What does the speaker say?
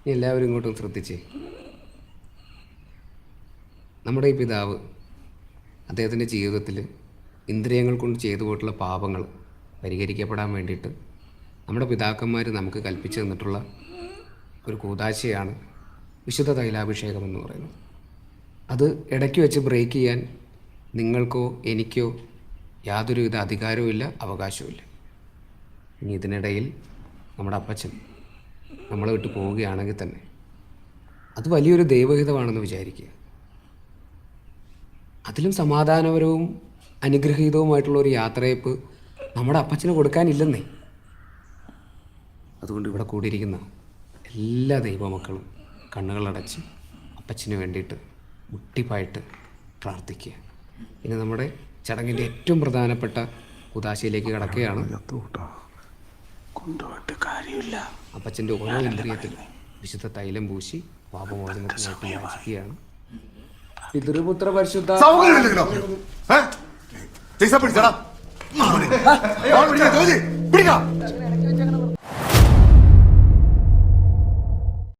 എല്ലാവരും ഇങ്ങോട്ടും ശ്രദ്ധിച്ചേ. നമ്മുടെ ഈ പിതാവ് അദ്ദേഹത്തിൻ്റെ ജീവിതത്തിൽ ഇന്ദ്രിയങ്ങൾ കൊണ്ട് ചെയ്തു പോയിട്ടുള്ള പാപങ്ങൾ പരിഹരിക്കപ്പെടാൻ വേണ്ടിയിട്ട് നമ്മുടെ പിതാക്കന്മാർ നമുക്ക് കൽപ്പിച്ചു തന്നിട്ടുള്ള ഒരു കൂദാശയാണ് വിശുദ്ധ തൈലാഭിഷേകം എന്ന് പറയുന്നത്. അത് ഇടയ്ക്ക് വെച്ച് ബ്രേക്ക് ചെയ്യാൻ നിങ്ങൾക്കോ എനിക്കോ യാതൊരുവിധ അധികാരവും ഇല്ല, അവകാശവും ഇല്ല. ഇനി ഇതിനിടയിൽ നമ്മുടെ അപ്പച്ചൻ നമ്മളെ വിട്ട് പോവുകയാണെങ്കിൽ തന്നെ അത് വലിയൊരു ദൈവഹിതമാണെന്ന് വിചാരിക്കുക. അതിലും സമാധാനപരവും അനുഗ്രഹീതവുമായിട്ടുള്ള ഒരു യാത്രയപ്പ് നമ്മുടെ അപ്പച്ചന് കൊടുക്കാനില്ലെന്നേ. അതുകൊണ്ട് ഇവിടെ കൂടിയിരിക്കുന്ന എല്ലാ ദൈവമക്കളും കണ്ണുകളടച്ച് അപ്പച്ചന് വേണ്ടിയിട്ട് മുട്ടിപ്പായിട്ട് പ്രാർത്ഥിക്കുക. ഇനി നമ്മുടെ ചടങ്ങിൻ്റെ ഏറ്റവും പ്രധാനപ്പെട്ട ഉദാശയിലേക്ക് കടക്കുകയാണ്. അപ്പച്ചൻ്റെ ഓരോ ഇന്ദ്രിയത്തിലും വിശുദ്ധ തൈലം പൂശി പാപമോചനത്തിനായിട്ട് യാചിക്കുകയാണ്. പിതൃപുത്ര പരിശുദ്ധ പിടിക്കാം